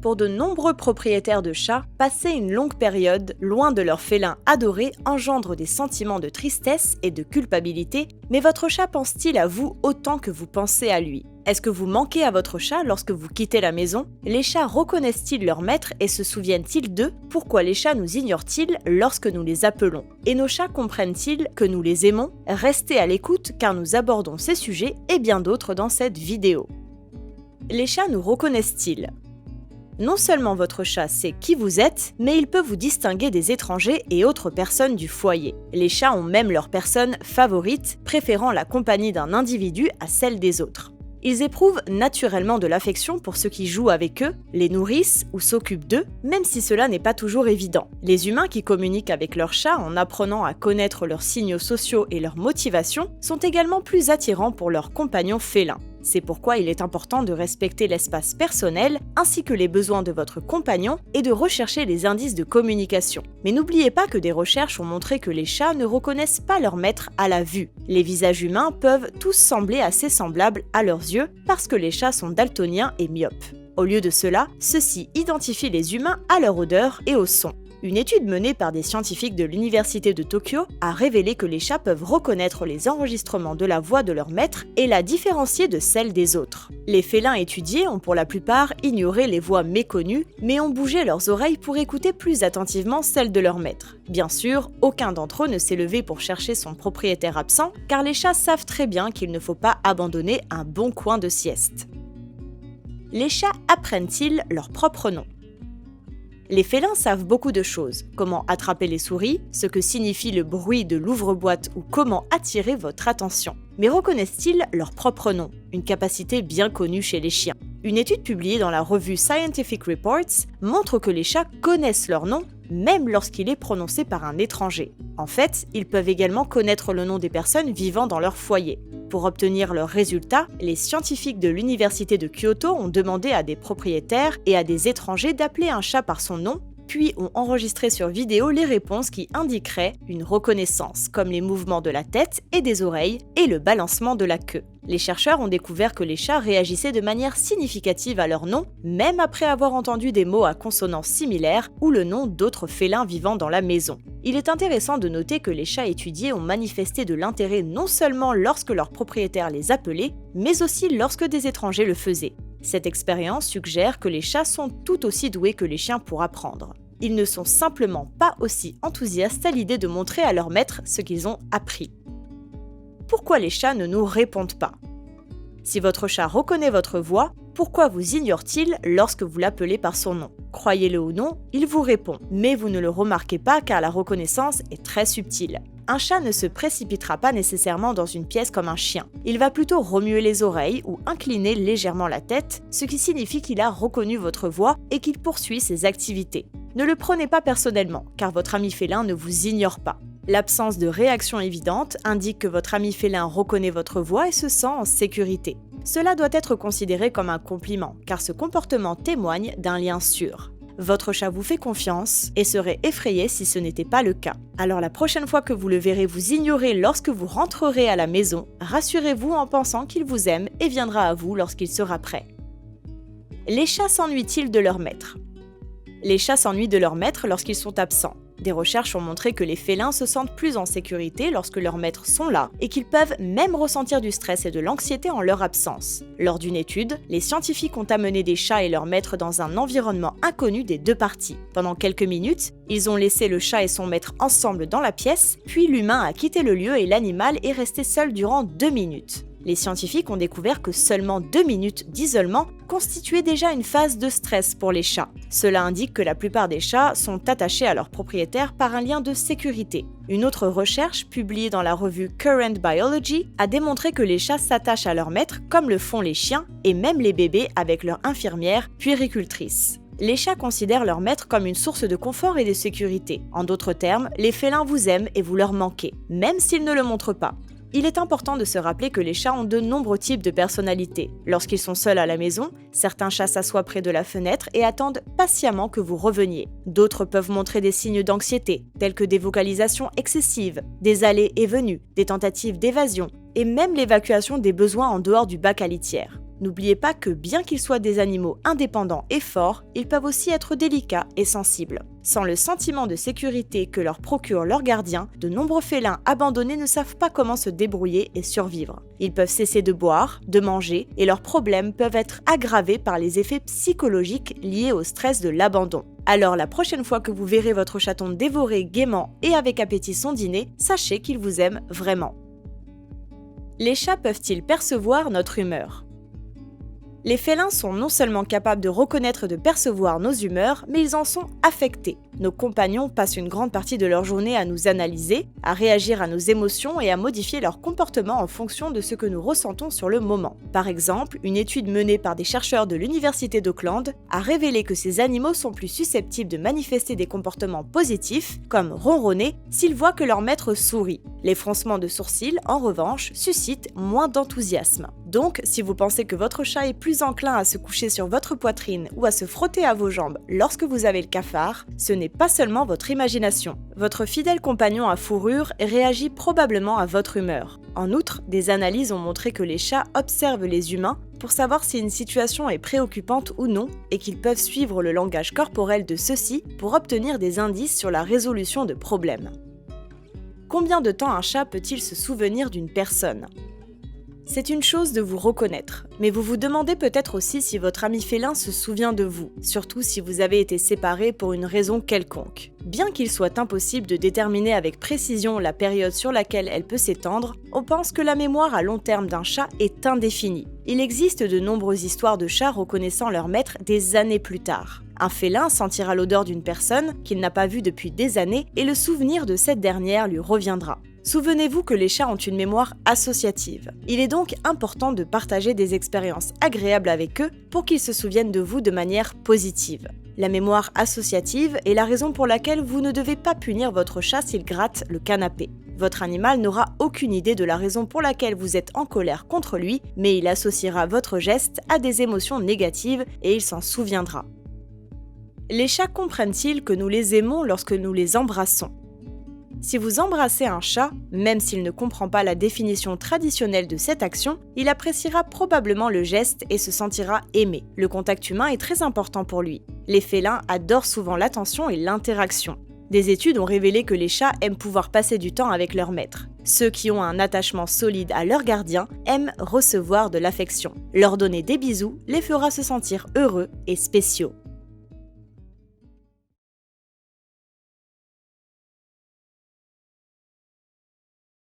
Pour de nombreux propriétaires de chats, passer une longue période loin de leur félin adoré engendre des sentiments de tristesse et de culpabilité, mais votre chat pense-t-il à vous autant que vous pensez à lui? Est-ce que vous manquez à votre chat lorsque vous quittez la maison? Les chats reconnaissent-ils leur maître et se souviennent-ils d'eux? Pourquoi les chats nous ignorent-ils lorsque nous les appelons? Et nos chats comprennent-ils que nous les aimons? Restez à l'écoute car nous abordons ces sujets et bien d'autres dans cette vidéo. Les chats nous reconnaissent-ils? Non seulement votre chat sait qui vous êtes, mais il peut vous distinguer des étrangers et autres personnes du foyer. Les chats ont même leur personne favorite, préférant la compagnie d'un individu à celle des autres. Ils éprouvent naturellement de l'affection pour ceux qui jouent avec eux, les nourrissent ou s'occupent d'eux, même si cela n'est pas toujours évident. Les humains qui communiquent avec leurs chats en apprenant à connaître leurs signaux sociaux et leurs motivations sont également plus attirants pour leurs compagnons félins. C'est pourquoi il est important de respecter l'espace personnel ainsi que les besoins de votre compagnon et de rechercher les indices de communication. Mais n'oubliez pas que des recherches ont montré que les chats ne reconnaissent pas leur maître à la vue. Les visages humains peuvent tous sembler assez semblables à leurs yeux parce que les chats sont daltoniens et myopes. Au lieu de cela, ceux-ci identifient les humains à leur odeur et au son. Une étude menée par des scientifiques de l'université de Tokyo a révélé que les chats peuvent reconnaître les enregistrements de la voix de leur maître et la différencier de celle des autres. Les félins étudiés ont pour la plupart ignoré les voix méconnues, mais ont bougé leurs oreilles pour écouter plus attentivement celles de leur maître. Bien sûr, aucun d'entre eux ne s'est levé pour chercher son propriétaire absent, car les chats savent très bien qu'il ne faut pas abandonner un bon coin de sieste. Les chats apprennent-ils leur propre nom? Les félins savent beaucoup de choses, comment attraper les souris, ce que signifie le bruit de l'ouvre-boîte ou comment attirer votre attention. Mais reconnaissent-ils leur propre nom? Une capacité bien connue chez les chiens. Une étude publiée dans la revue Scientific Reports montre que les chats connaissent leur nom, même lorsqu'il est prononcé par un étranger. En fait, ils peuvent également connaître le nom des personnes vivant dans leur foyer. Pour obtenir leurs résultats, les scientifiques de l'université de Kyoto ont demandé à des propriétaires et à des étrangers d'appeler un chat par son nom, puis ont enregistré sur vidéo les réponses qui indiqueraient une reconnaissance, comme les mouvements de la tête et des oreilles et le balancement de la queue. Les chercheurs ont découvert que les chats réagissaient de manière significative à leur nom, même après avoir entendu des mots à consonance similaire ou le nom d'autres félins vivant dans la maison. Il est intéressant de noter que les chats étudiés ont manifesté de l'intérêt non seulement lorsque leurs propriétaires les appelaient, mais aussi lorsque des étrangers le faisaient. Cette expérience suggère que les chats sont tout aussi doués que les chiens pour apprendre. Ils ne sont simplement pas aussi enthousiastes à l'idée de montrer à leur maître ce qu'ils ont appris. Pourquoi les chats ne nous répondent pas? Si votre chat reconnaît votre voix, pourquoi vous ignore-t-il lorsque vous l'appelez par son nom? Croyez-le ou non, il vous répond, mais vous ne le remarquez pas car la reconnaissance est très subtile. Un chat ne se précipitera pas nécessairement dans une pièce comme un chien. Il va plutôt remuer les oreilles ou incliner légèrement la tête, ce qui signifie qu'il a reconnu votre voix et qu'il poursuit ses activités. Ne le prenez pas personnellement, car votre ami félin ne vous ignore pas. L'absence de réaction évidente indique que votre ami félin reconnaît votre voix et se sent en sécurité. Cela doit être considéré comme un compliment, car ce comportement témoigne d'un lien sûr. Votre chat vous fait confiance et serait effrayé si ce n'était pas le cas. Alors la prochaine fois que vous le verrez vous ignorer lorsque vous rentrerez à la maison, rassurez-vous en pensant qu'il vous aime et viendra à vous lorsqu'il sera prêt. Les chats s'ennuient-ils de leur maître? Les chats s'ennuient de leur maître lorsqu'ils sont absents. Des recherches ont montré que les félins se sentent plus en sécurité lorsque leurs maîtres sont là et qu'ils peuvent même ressentir du stress et de l'anxiété en leur absence. Lors d'une étude, les scientifiques ont amené des chats et leurs maîtres dans un environnement inconnu des deux parties. Pendant quelques minutes, ils ont laissé le chat et son maître ensemble dans la pièce, puis l'humain a quitté le lieu et l'animal est resté seul durant 2 minutes. Les scientifiques ont découvert que seulement 2 minutes d'isolement constituaient déjà une phase de stress pour les chats. Cela indique que la plupart des chats sont attachés à leur propriétaire par un lien de sécurité. Une autre recherche, publiée dans la revue Current Biology, a démontré que les chats s'attachent à leur maître comme le font les chiens et même les bébés avec leur infirmière puéricultrice. Les chats considèrent leur maître comme une source de confort et de sécurité. En d'autres termes, les félins vous aiment et vous leur manquez, même s'ils ne le montrent pas. Il est important de se rappeler que les chats ont de nombreux types de personnalités. Lorsqu'ils sont seuls à la maison, certains chats s'assoient près de la fenêtre et attendent patiemment que vous reveniez. D'autres peuvent montrer des signes d'anxiété, tels que des vocalisations excessives, des allées et venues, des tentatives d'évasion, et même l'évacuation des besoins en dehors du bac à litière. N'oubliez pas que bien qu'ils soient des animaux indépendants et forts, ils peuvent aussi être délicats et sensibles. Sans le sentiment de sécurité que leur procure leur gardien, de nombreux félins abandonnés ne savent pas comment se débrouiller et survivre. Ils peuvent cesser de boire, de manger, et leurs problèmes peuvent être aggravés par les effets psychologiques liés au stress de l'abandon. Alors la prochaine fois que vous verrez votre chaton dévorer gaiement et avec appétit son dîner, sachez qu'il vous aime vraiment. Les chats peuvent-ils percevoir notre humeur ? Les félins sont non seulement capables de reconnaître et de percevoir nos humeurs, mais ils en sont affectés. Nos compagnons passent une grande partie de leur journée à nous analyser, à réagir à nos émotions et à modifier leur comportement en fonction de ce que nous ressentons sur le moment. Par exemple, une étude menée par des chercheurs de l'université d'Auckland a révélé que ces animaux sont plus susceptibles de manifester des comportements positifs, comme ronronner, s'ils voient que leur maître sourit. Les froncements de sourcils, en revanche, suscitent moins d'enthousiasme. Donc, si vous pensez que votre chat est plus enclin à se coucher sur votre poitrine ou à se frotter à vos jambes lorsque vous avez le cafard, ce n'est pas seulement votre imagination. Votre fidèle compagnon à fourrure réagit probablement à votre humeur. En outre, des analyses ont montré que les chats observent les humains pour savoir si une situation est préoccupante ou non et qu'ils peuvent suivre le langage corporel de ceux-ci pour obtenir des indices sur la résolution de problèmes. Combien de temps un chat peut-il se souvenir d'une personne ? C'est une chose de vous reconnaître, mais vous vous demandez peut-être aussi si votre ami félin se souvient de vous, surtout si vous avez été séparés pour une raison quelconque. Bien qu'il soit impossible de déterminer avec précision la période sur laquelle elle peut s'étendre, on pense que la mémoire à long terme d'un chat est indéfinie. Il existe de nombreuses histoires de chats reconnaissant leur maître des années plus tard. Un félin sentira l'odeur d'une personne qu'il n'a pas vue depuis des années et le souvenir de cette dernière lui reviendra. Souvenez-vous que les chats ont une mémoire associative. Il est donc important de partager des expériences agréables avec eux pour qu'ils se souviennent de vous de manière positive. La mémoire associative est la raison pour laquelle vous ne devez pas punir votre chat s'il gratte le canapé. Votre animal n'aura aucune idée de la raison pour laquelle vous êtes en colère contre lui, mais il associera votre geste à des émotions négatives et il s'en souviendra. Les chats comprennent-ils que nous les aimons lorsque nous les embrassons ? Si vous embrassez un chat, même s'il ne comprend pas la définition traditionnelle de cette action, il appréciera probablement le geste et se sentira aimé. Le contact humain est très important pour lui. Les félins adorent souvent l'attention et l'interaction. Des études ont révélé que les chats aiment pouvoir passer du temps avec leur maître. Ceux qui ont un attachement solide à leur gardien aiment recevoir de l'affection. Leur donner des bisous les fera se sentir heureux et spéciaux.